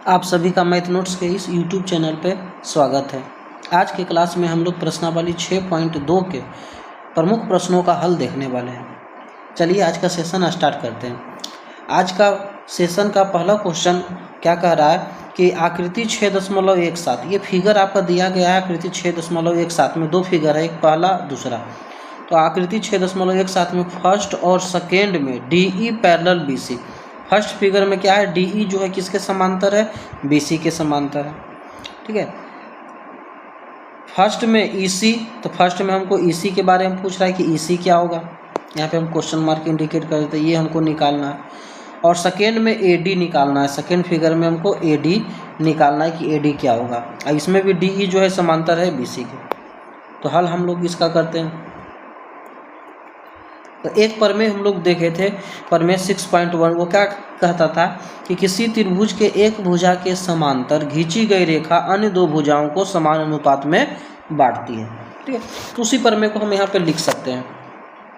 आप सभी का मैथ नोट्स के इस यूट्यूब चैनल पे स्वागत है। आज के क्लास में हम लोग प्रश्नावली 6.2 के प्रमुख प्रश्नों का हल देखने वाले हैं। चलिए आज का सेशन स्टार्ट करते हैं। आज का सेशन का पहला क्वेश्चन क्या कह रहा है कि आकृति 6.17, ये फिगर आपका दिया गया है। आकृति 6.17 में दो फिगर है, एक पहला दूसरा। तो आकृति 6.17 में फर्स्ट और सेकेंड में DE parallel BC। First figure में क्या है, DE जो है किसके समांतर है, BC के समांतर है। ठीक है। फर्स्ट में EC, तो फर्स्ट में हमको EC के बारे में पूछ रहा है कि EC क्या होगा। यहाँ पे हम क्वेश्चन मार्क इंडिकेट कर देते हैं, ये हमको निकालना है। और सेकेंड में AD निकालना है। सेकेंड फिगर में हमको AD निकालना है कि AD क्या होगा। इसमें भी DE जो है समांतर है BC के। तो हल हम लोग इसका करते हैं। तो एक प्रमेय हम लोग देखे थे, प्रमेय 6.1, वो क्या कहता था कि किसी त्रिभुज के एक भुजा के समांतर खींची गई रेखा अन्य दो भुजाओं को समान अनुपात में बांटती है। ठीक है। तो उसी प्रमेय को हम यहाँ पे लिख सकते हैं।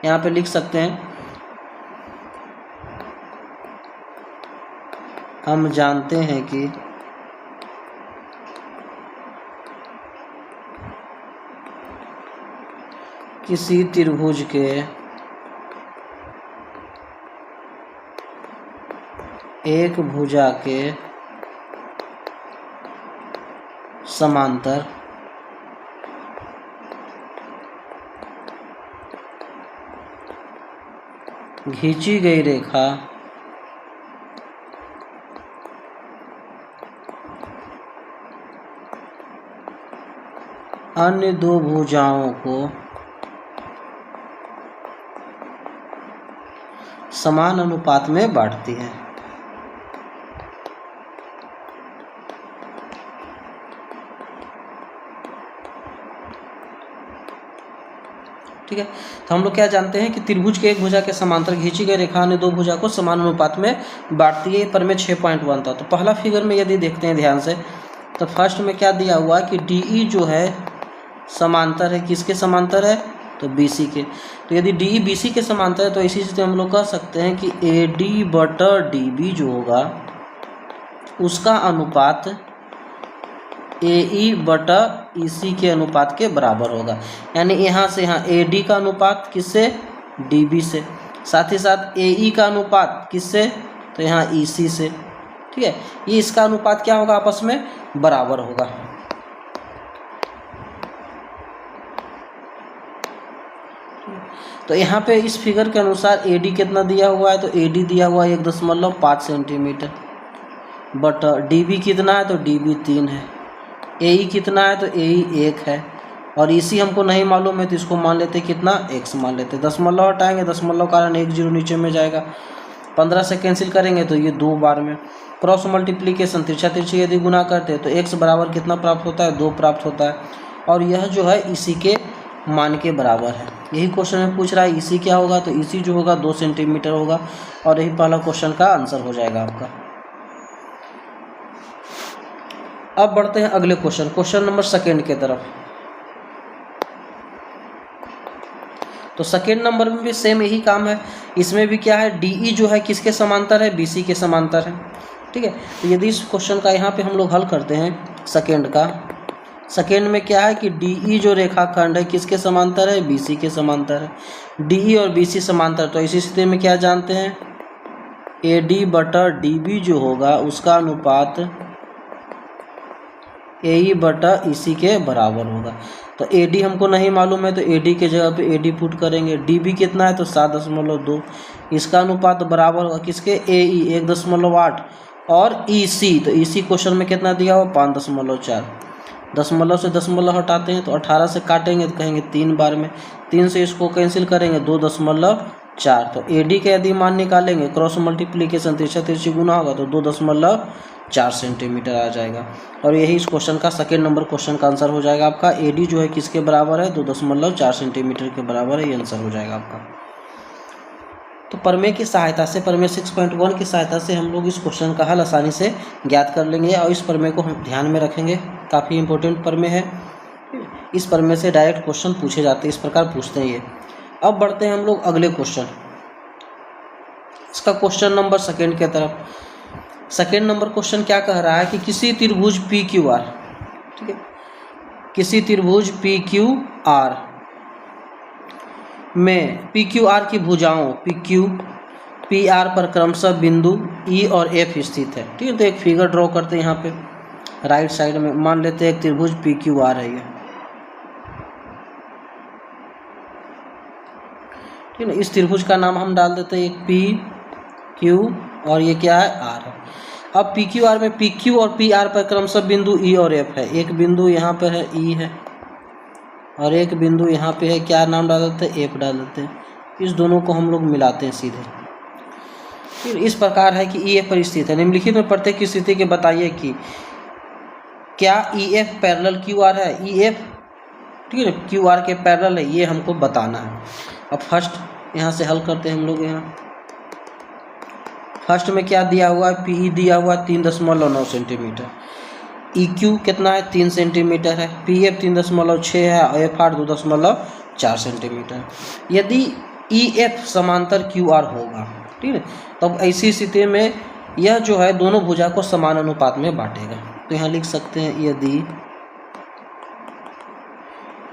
यहाँ पे लिख सकते हैं, हम जानते हैं कि किसी त्रिभुज के एक भुजा के समांतर खींची गई रेखा अन्य दो भुजाओं को समान अनुपात में बांटती है। ठीक है। तो हम लोग क्या जानते हैं कि त्रिभुज के एक भुजा के समांतर खींची गई रेखा ने दो भुजा को समान अनुपात में बांटती है। प्रमेय 6.1 था। तो पहला फिगर में यदि देखते हैं ध्यान से, तो फर्स्ट में क्या दिया हुआ है कि DE जो है समांतर है, किसके समांतर है, तो BC के। तो यदि DE BC के समांतर है तो इसी से हम लोग कह सकते हैं कि AD/DB जो होगा उसका अनुपात AE/EC के अनुपात के बराबर होगा। यानी यहाँ से यहाँ AD का अनुपात किससे, DB से, साथ ही साथ AE का अनुपात किससे, तो यहाँ EC से। ठीक है। ये इसका अनुपात क्या होगा, आपस में बराबर होगा। तो यहाँ पे इस फिगर के अनुसार AD कितना दिया हुआ है, तो AD दिया हुआ है 1.5 सेंटीमीटर, बट DB कितना है, तो DB 3 है। AE कितना है, तो AE 1 है। और EC हमको नहीं मालूम है, तो इसको मान लेते कितना, x मान लेते। दशमलव हटाएंगे, दशमलव कारण 1 0 नीचे में जाएगा। 15 से कैंसिल करेंगे तो ये 2 बार में। क्रॉस मल्टीप्लीकेशन, तिरछा तिरछी यदि गुना करते हैं तो x बराबर कितना प्राप्त होता है, 2 प्राप्त होता है। और यह जो है इसी के मान के बराबर है। यही क्वेश्चन में पूछ रहा है EC क्या होगा, तो EC जो होगा 2 सेंटीमीटर होगा। और यही पहला क्वेश्चन का आंसर हो जाएगा आपका। अब बढ़ते हैं अगले क्वेश्चन, क्वेश्चन नंबर सेकेंड के तरफ। तो सेकेंड नंबर में भी सेम यही काम है। इसमें भी क्या है, DE जो है किसके समांतर है, BC के समांतर है। ठीक है। तो यदि इस क्वेश्चन का यहाँ पे हम लोग हल करते हैं सेकेंड का, सेकेंड में क्या है कि DE जो रेखाखंड है किसके समांतर है, BC के समांतर है। DE और BC समांतर, तो इसी स्थिति में क्या जानते हैं, AD/DB जो होगा उसका अनुपात AE/EC के बराबर होगा। तो AD हमको नहीं मालूम है, तो AD के जगह पे AD पुट करेंगे। DB कितना है, तो 7.2। इसका अनुपात बराबर होगा किसके, AE 1.8 और EC, तो EC क्वेश्चन में कितना दिया हुआ, 5.4। दशमलव से दशमलव हटाते हैं तो 18 से काटेंगे तो कहेंगे 3 बार में। 3 से इसको कैंसिल करेंगे, 2.4। तो AD के यदि मान निकालेंगे, क्रॉस मल्टीप्लीकेशन तिरछा तिरछी गुना होगा तो 2.4 सेंटीमीटर आ जाएगा। और यही इस क्वेश्चन का सेकेंड नंबर क्वेश्चन का आंसर हो जाएगा आपका। AD जो है किसके बराबर है, 2.4 सेंटीमीटर के बराबर है। ये आंसर हो जाएगा आपका। तो प्रमेय की सहायता से, प्रमेय 6.1 की सहायता से हम लोग इस क्वेश्चन का हल आसानी से ज्ञात कर लेंगे। और इस प्रमेय को हम ध्यान में रखेंगे, काफ़ी इंपॉर्टेंट प्रमेय है। इस प्रमेय से डायरेक्ट क्वेश्चन पूछे जाते हैं, इस प्रकार पूछते हैं ये। अब बढ़ते हैं हम लोग अगले क्वेश्चन, इसका क्वेश्चन नंबर सेकेंड के तरफ। सेकेंड नंबर क्वेश्चन क्या कह रहा है कि किसी त्रिभुज पी क्यू आर, ठीक है, किसी त्रिभुज पी क्यू आर में पी क्यू आर की भुजाओं पी क्यू पी आर पर क्रमशः बिंदु ई और एफ स्थित है, ठीक है। तो एक फिगर ड्रॉ करते हैं यहाँ पे राइट साइड में, मान लेते हैं एक त्रिभुज पी क्यू आर है ये, ठीक है। इस त्रिभुज का नाम हम डाल देते हैं एक पी क्यू और ये क्या है आर है। अब पी क्यू आर में पी क्यू और पी आर पर क्रमशः बिंदु ई और एफ है। एक बिंदु यहाँ पर है ई है और एक बिंदु यहाँ पे है, क्या नाम डाल देते हैं, एफ डाल देते हैं। इस दोनों को हम लोग मिलाते हैं सीधे। फिर इस प्रकार है कि ई एफ पर स्थित है। निम्नलिखित में प्रत्येक स्थिति के बताइए कि क्या E F parallel Q R है। ई एफ, ठीक है, क्यू आर के पैरेलल है, ये हमको बताना है। अब फर्स्ट यहाँ से हल करते हैं हम लोग। यहाँ फर्स्ट में क्या दिया हुआ है, पी ई दिया हुआ है 3.9 सेंटीमीटर, ई क्यू कितना है 3 सेंटीमीटर है, पी एफ 3.6 है और एफ आर 2.4 सेंटीमीटर। यदि ई एफ समांतर क्यू आर होगा, ठीक है, तब ऐसी स्थिति में यह जो है दोनों भुजा को समान अनुपात में बांटेगा। तो यहाँ लिख सकते हैं यदि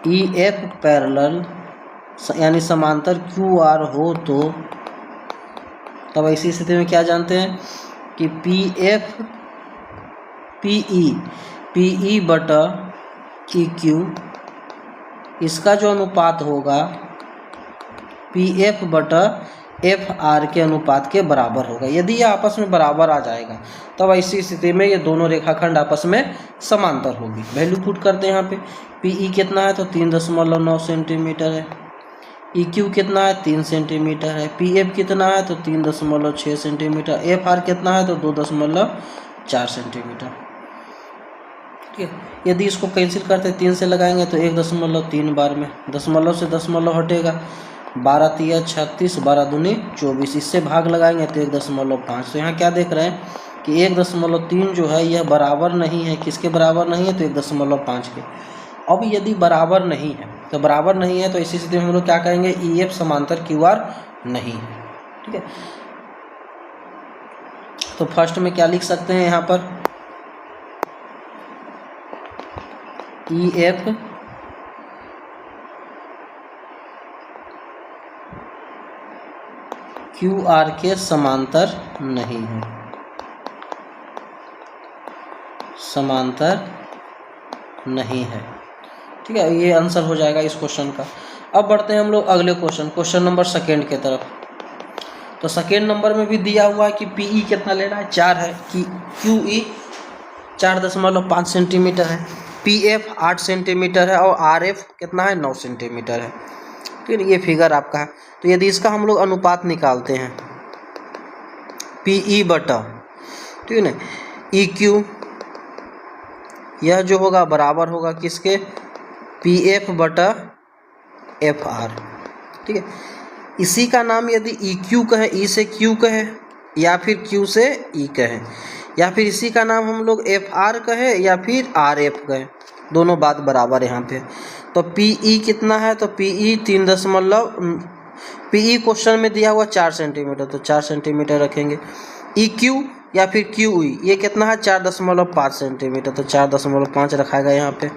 ई एफ पैरेलल यानी समांतर क्यू आर हो तो तब ऐसी स्थिति में क्या जानते हैं कि पी एफ पी ई बटा ई क्यू, इसका जो अनुपात होगा पी एफ बटा एफ आर के अनुपात के बराबर होगा। यदि ये आपस में बराबर आ जाएगा तब ऐसी स्थिति में ये दोनों रेखाखंड आपस में समांतर होगी। वैल्यू पुट करते हैं यहाँ पे। पी ई कितना है तो 3.9 सेंटीमीटर है, ई क्यू कितना है 3 सेंटीमीटर है, पी एफ कितना है तो 3.6 सेंटीमीटर, एफ आर कितना है तो 2.4 सेंटीमीटर, ठीक है। यदि इसको कैंसिल करते 3 से लगाएंगे तो 1.3 बार में, दशमलव से दशमलव हटेगा, 12 तिया 36, 12 दूनी 24, इससे भाग लगाएंगे तो 1.5। तो यहाँ क्या देख रहे हैं कि 1.3 जो है यह बराबर नहीं है, किसके बराबर नहीं है तो 1.5 के। अब यदि बराबर नहीं है तो बराबर नहीं है तो इसी स्थिति में हम लोग क्या कहेंगे, ई एफ समांतर क्यू आर नहीं है, ठीक है। तो फर्स्ट में क्या लिख सकते हैं यहाँ पर, ई एफ क्यू आर के समांतर नहीं है, समांतर नहीं है, ठीक है। ये आंसर हो जाएगा इस क्वेश्चन का। अब बढ़ते हैं हम लोग अगले क्वेश्चन नंबर सेकेंड के तरफ। तो सेकेंड नंबर में भी दिया हुआ है कि पी ई कितना लेना है, 4 है, कि क्यू ई 4.5 सेंटीमीटर है, पी एफ 8 सेंटीमीटर है और आर एफ कितना है 9 सेंटीमीटर है, ठीक है। ये फिगर आपका है। तो यदि इसका हम लोग अनुपात निकालते हैं पी ई बटा, ठीक है ना, ई क्यू, यह जो होगा बराबर होगा किसके, पी एफ बटा एफ आर, ठीक है। इसी का नाम यदि ई क्यू कहे, ई से क्यू कहे या फिर क्यू से ई कहे, या फिर इसी का नाम हम लोग एफ आर कहे या फिर आर एफ कहे, दोनों बात बराबर है यहाँ पे। तो पी ई कितना है तो P E 3 P E question में दिया हुआ 4 सेंटीमीटर, तो 4 सेंटीमीटर रखेंगे। ई क्यू या फिर क्यू ई ये कितना है 4.5 सेंटीमीटर, तो 4.5 रखाएगा यहाँ पे।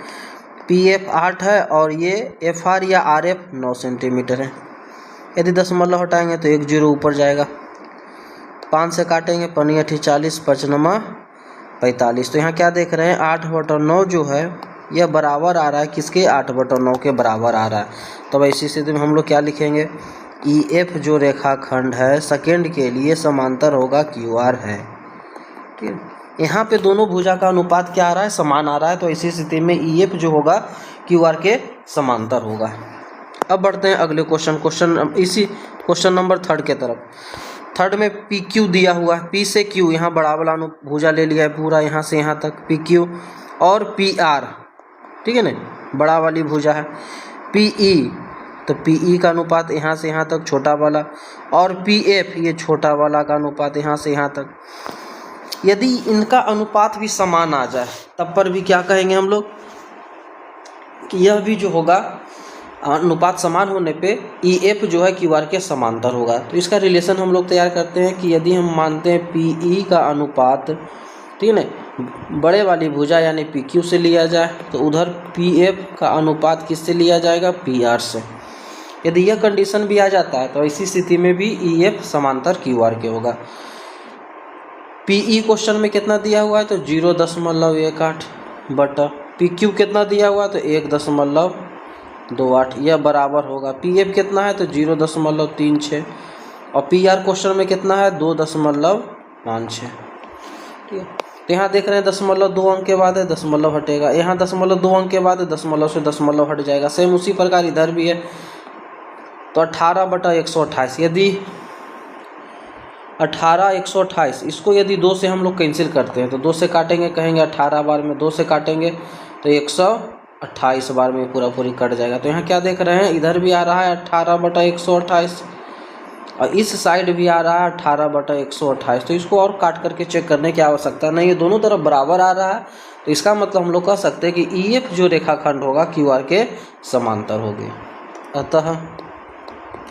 पी एफ 8 है और ये एफ आर या आर एफ 9 सेंटीमीटर है। यदि दशमलव हटाएंगे तो 1 0 ऊपर जाएगा, 5 से काटेंगे 5 8 40, 5 9 45। तो यहाँ क्या देख रहे हैं 8/9 जो है यह बराबर आ रहा है किसके, 8/9 के बराबर आ रहा है। तो इसी स्थिति में हम लोग क्या लिखेंगे, ई एफ जो रेखाखंड है सेकेंड के लिए समांतर होगा क्यू आर है, ठीक है। यहाँ पे दोनों भुजा का अनुपात क्या आ रहा है, समान आ रहा है। तो इसी स्थिति में ई एफ जो होगा क्यू आर के समांतर होगा। अब बढ़ते हैं अगले इसी क्वेश्चन नंबर 3 के तरफ। थर्ड में पी क्यू दिया हुआ है, पी से क्यू, यहाँ बड़ा वाला भुजा ले लिया है पूरा यहाँ से यहाँ तक, पी क्यू और पी आर, ठीक है ना, बड़ा वाली भुजा है। पी ई, तो पी ई का अनुपात यहाँ से यहाँ तक छोटा वाला, और पी एफ ये छोटा वाला का अनुपात यहाँ से यहाँ तक। यदि इनका अनुपात भी समान आ जाए तब पर भी क्या कहेंगे हम लोग कि यह भी जो होगा अनुपात समान होने पे ई एफ जो है क्यू आर के समांतर होगा। तो इसका रिलेशन हम लोग तैयार करते हैं कि यदि हम मानते हैं पी ई का अनुपात, ठीक है, बड़े वाली भुजा यानी पी क्यू से लिया जाए, तो उधर पी एफ का अनुपात किससे लिया जाएगा, पी आर से। यदि यह कंडीशन भी आ जाता है तो इसी स्थिति में भी ई एफ समांतर क्यू आर के होगा। पी ई क्वेश्चन में कितना दिया हुआ है, तो 0.18 बटा पी क्यू कितना दिया हुआ है, तो 1.28, यह बराबर होगा। पी एफ कितना है, तो 0.36 और पी आर क्वेश्चन में कितना है, 2.56। ठीक है, तो यहाँ देख रहे हैं 0.2 अंक के बाद है, दशमलव हटेगा, यहाँ 0.2 अंक के बाद है, दशमलव से दशमलव हट जाएगा। सेम उसी प्रकार इधर भी है, तो 18/128, यदि 18/128 इसको यदि 2 से हम लोग कैंसिल करते हैं तो 2 से काटेंगे, कहेंगे 18 बार में 2 से काटेंगे तो 128 बार में पूरा पूरी कट जाएगा। तो यहाँ क्या देख रहे हैं, इधर भी आ रहा है 18/128 और इस साइड भी आ रहा है 18/128। तो इसको और काट करके चेक करने की आवश्यकता नहीं है, दोनों तरफ बराबर आ रहा है। तो इसका मतलब हम लोग कह सकते हैं कि ई एफ जो रेखाखंड होगा क्यू आर के समांतर होगी। अतः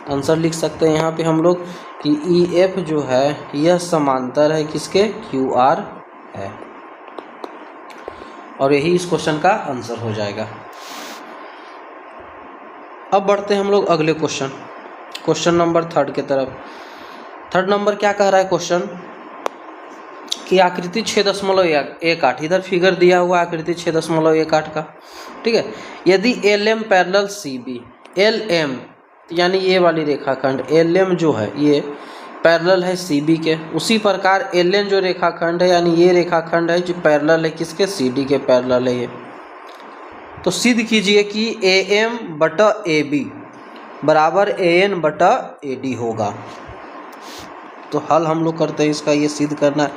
आंसर लिख सकते हैं यहाँ पे हम लोग कि ई एफ जो है यह समांतर है किसके, क्यू आर है, और यही इस क्वेश्चन का आंसर हो जाएगा। अब बढ़ते हैं हम लोग अगले क्वेश्चन नंबर 3 की तरफ। 3 नंबर क्या कह रहा है क्वेश्चन कि आकृति 6.18, इधर फिगर दिया हुआ आकृति 6.18 का, ठीक है। यदि L M parallel C B, L M यानी ये वाली रेखाखंड एल एम जो है ये पैरेलल है सी बी के, उसी प्रकार एल एन जो रेखाखंड है यानी ये रेखाखंड है जो पैरेलल है किसके, सी डी के पैरेलल है ये। तो सिद्ध कीजिए कि ए एम बटा ए बी बराबर ए एन बटा ए डी होगा। तो हल हम लोग करते हैं इसका, ये सिद्ध करना है।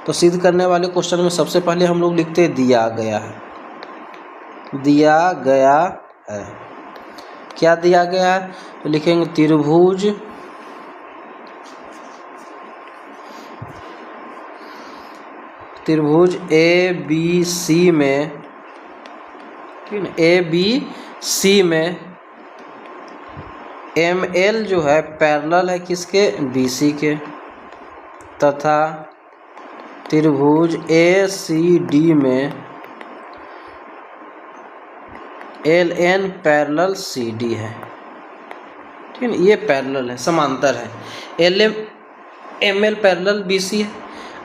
तो सिद्ध करने वाले क्वेश्चन में सबसे पहले हम लोग लिखते हैं दिया गया है, दिया गया है। क्या दिया गया है, तो लिखेंगे त्रिभुज ए बी सी में, ठीक है, ए बी सी में एम एल जो है पैरेलल है किसके, बी सी के, तथा त्रिभुज ए सी डी में L N parallel C D है, ठीक है, ये पैरेलल है, समांतर है। L M L parallel B C है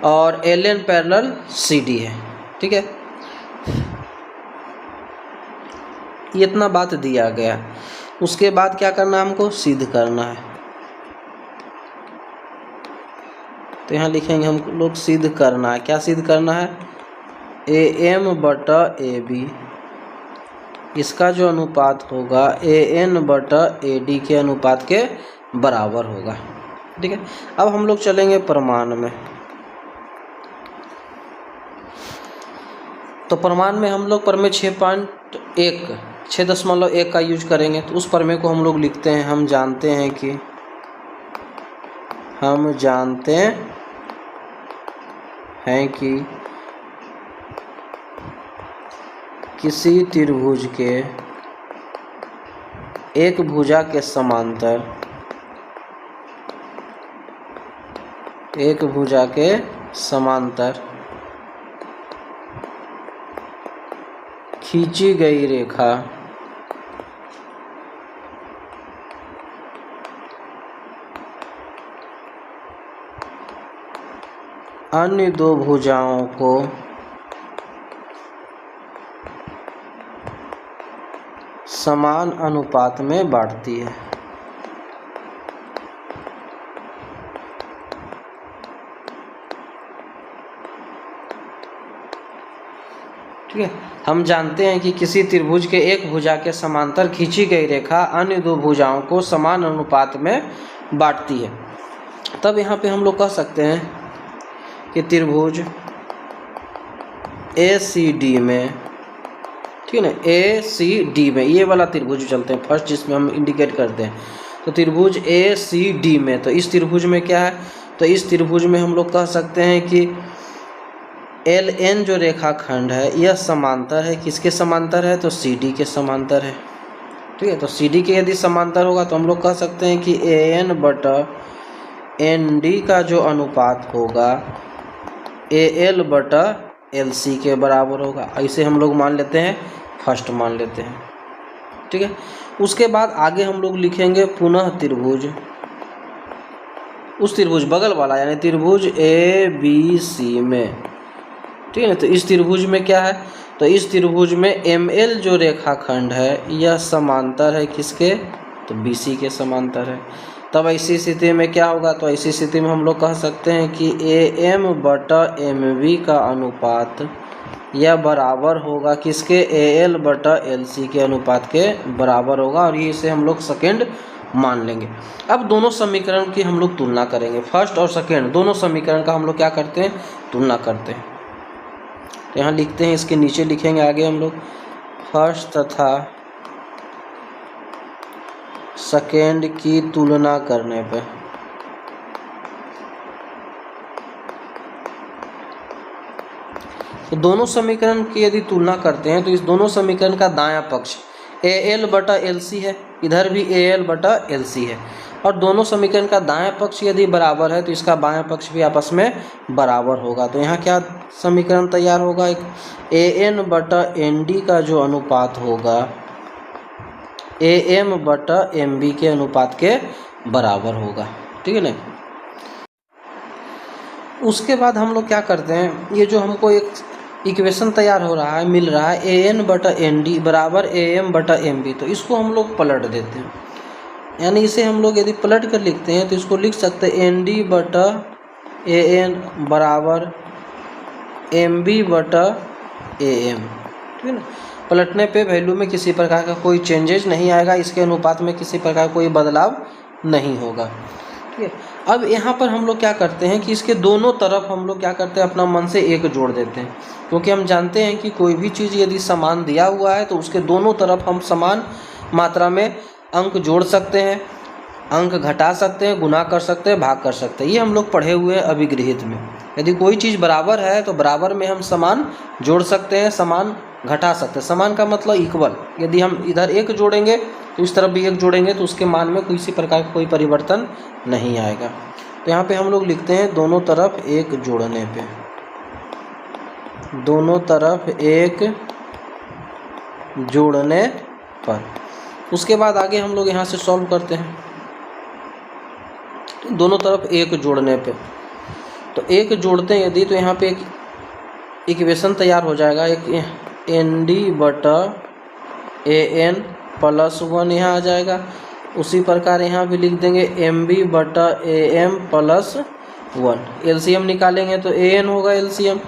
और L N parallel C D है, ठीक है। इतना बात दिया गया, उसके बाद क्या करना है, हमको सिद्ध करना है। तो यहाँ लिखेंगे हम लोग सिद्ध करना है। क्या सिद्ध करना है, ए एम बटा ए बी इसका जो अनुपात होगा ए एन बटा ए डी के अनुपात के बराबर होगा, ठीक है। अब हम लोग चलेंगे प्रमाण में। तो प्रमाण में हम लोग प्रमेय 6.1 का यूज करेंगे। तो उस प्रमेय को हम लोग लिखते हैं, हम जानते हैं कि किसी त्रिभुज के एक भुजा के समांतर खींची गई रेखा अन्य दो भुजाओं को समान अनुपात में बांटती है। ठीक है, हम जानते हैं कि किसी त्रिभुज के एक भुजा के समांतर खींची गई रेखा अन्य दो भुजाओं को समान अनुपात में बांटती है। तब यहाँ पे हम लोग कह सकते हैं कि त्रिभुज ए सी डी में, ठीक है ना, ए सी डी में, ये वाला त्रिभुज चलते हैं फर्स्ट जिसमें हम इंडिकेट करते हैं। तो त्रिभुज ए सी डी में, तो इस त्रिभुज में क्या है, तो इस त्रिभुज में हम लोग कह सकते हैं कि एल एन जो रेखाखंड है यह समांतर है, किसके समांतर है, तो सी डी के समांतर है। ठीक है। तो सी डी के यदि समांतर होगा तो हम लोग कह सकते हैं कि ए एन बटा एन डी का जो अनुपात होगा ए एल बटा एल सी के बराबर होगा। ऐसे हम लोग मान लेते हैं, फर्स्ट मान लेते हैं, ठीक है। उसके बाद आगे हम लोग लिखेंगे पुनः त्रिभुज, उस त्रिभुज बगल वाला यानी त्रिभुज ए बी सी में, ठीक है ना। तो इस त्रिभुज में क्या है, तो इस त्रिभुज में एम एल जो रेखाखंड है यह समांतर है किसके, तो बी सी के समांतर है। तब ऐसी स्थिति में क्या होगा, तो ऐसी स्थिति में हम लोग कह सकते हैं कि ए एम बटा एम बी का अनुपात यह बराबर होगा किसके, ए एल बटा एल सी के अनुपात के बराबर होगा। और ये इसे हम लोग सेकेंड मान लेंगे। अब दोनों समीकरण की हम लोग तुलना करेंगे, फर्स्ट और सेकेंड दोनों समीकरण का हम लोग क्या करते हैं, तुलना करते हैं। तो यहाँ लिखते हैं, इसके नीचे लिखेंगे आगे हम लोग फर्स्ट तथा सेकेंड की तुलना करने पे तो दोनों समीकरण की यदि तुलना करते हैं तो इस दोनों समीकरण का दायां पक्ष ए एल बटा एल सी है, इधर भी ए एल बटा एल सी है, और दोनों समीकरण का दायां पक्ष यदि बराबर है तो इसका बायां पक्ष भी आपस में बराबर होगा। तो यहाँ क्या समीकरण तैयार होगा, एक ए एन बटा एन डी का जो अनुपात होगा ए एम बटा एम बी के अनुपात के बराबर होगा, ठीक है ना। उसके बाद हम लोग क्या करते हैं, ये जो हमको एक इक्वेशन तैयार हो रहा है, मिल रहा है ए एन बटा एन डी बराबर ए एम बटा एम बी, तो इसको हम लोग पलट देते हैं। यानी इसे हम लोग यदि पलट कर लिखते हैं तो इसको लिख सकते हैं एन डी बटा ए एन बराबर एम बी बटा ए एम, ठीक है ना। पलटने पे वैल्यू में किसी प्रकार का कोई चेंजेज नहीं आएगा, इसके अनुपात में किसी प्रकार कोई बदलाव नहीं होगा, ठीक है। अब यहाँ पर हम लोग क्या करते हैं कि इसके दोनों तरफ हम लोग क्या करते हैं, अपना मन से एक जोड़ देते हैं, क्योंकि हम जानते हैं कि कोई भी चीज़ यदि समान दिया हुआ है तो उसके दोनों तरफ हम समान मात्रा में अंक जोड़ सकते हैं, अंक घटा सकते हैं, गुना कर सकते हैं, भाग कर सकते हैं। ये हम लोग पढ़े हुए हैं अभिगृहित में। यदि कोई चीज़ बराबर है तो बराबर में हम समान जोड़ सकते हैं, समान घटा सकते हैं। समान का मतलब इक्वल, यदि हम इधर एक जोड़ेंगे तो इस तरफ भी एक जोड़ेंगे तो उसके मान में किसी प्रकार का कोई परिवर्तन नहीं आएगा। तो यहाँ पे हम लोग लिखते हैं दोनों तरफ एक जोड़ने पे, दोनों तरफ एक जोड़ने पर। उसके बाद आगे हम लोग यहाँ से सॉल्व करते हैं, दोनों तरफ एक जोड़ने पे। तो एक जोड़ते हैं यदि, तो यहाँ पे एक इक्वेशन तैयार हो जाएगा, एक एन डी बटा ए एन प्लस 1 यहाँ आ जाएगा। उसी प्रकार यहाँ भी लिख देंगे एम बी बटा ए एम प्लस 1। एलसीएम निकालेंगे तो ए एन होगा एलसीएम,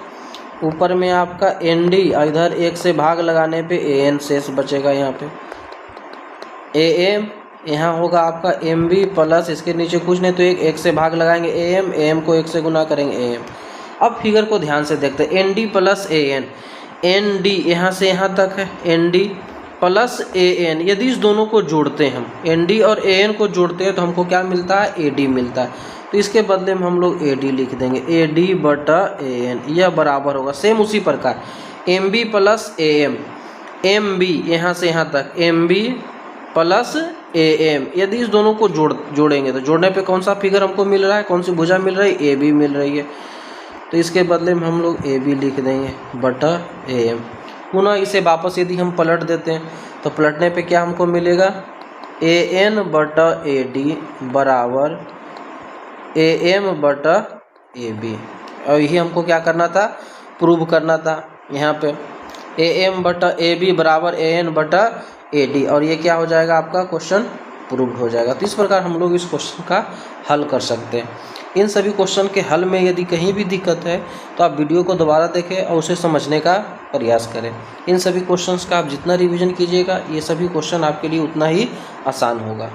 ऊपर में आपका एन डी, इधर एक से भाग लगाने पे ए एन शेष बचेगा। यहाँ पे ए एम यहाँ होगा आपका एम बी प्लस, इसके नीचे कुछ नहीं तो एक से भाग लगाएंगे ए एम को एक से गुना करेंगे ए एम। अब फिगर को ध्यान से देखते हैं, N D plus A N, N D यहाँ से यहाँ तक है, N D plus A N. यदि इस दोनों को जोड़ते हैं हम, एन डी और ए एन को जोड़ते हैं तो हमको क्या मिलता है, ए डी मिलता है। तो इसके बदले में हम लोग ए डी लिख देंगे, ए डी बटा ए एन, यह बराबर होगा सेम उसी प्रकार M B plus A M, M B यहाँ से यहाँ तक M B plus A M. यदि इस दोनों को जोड़ेंगे तो जोड़ने पे कौन सा फिगर हमको मिल रहा है, कौन सी भुजा मिल रही है, ए बी मिल रही है। तो इसके बदले में हम लोग ए बी लिख देंगे बटा ए एम। पुनः इसे वापस यदि हम पलट देते हैं तो पलटने पे क्या हमको मिलेगा, ए एन बटा ए डी बराबर ए एम बटा ए बी। और यही हमको क्या करना था, प्रूव करना था। यहाँ पे ए एम बटा ए बी बराबर ए एन बटा ए डी, और ये क्या हो जाएगा आपका क्वेश्चन प्रूव्ड हो जाएगा। तो इस प्रकार हम लोग इस क्वेश्चन का हल कर सकते हैं। इन सभी क्वेश्चन के हल में यदि कहीं भी दिक्कत है तो आप वीडियो को दोबारा देखें और उसे समझने का प्रयास करें। इन सभी क्वेश्चंस का आप जितना रिवीजन कीजिएगा ये सभी क्वेश्चन आपके लिए उतना ही आसान होगा।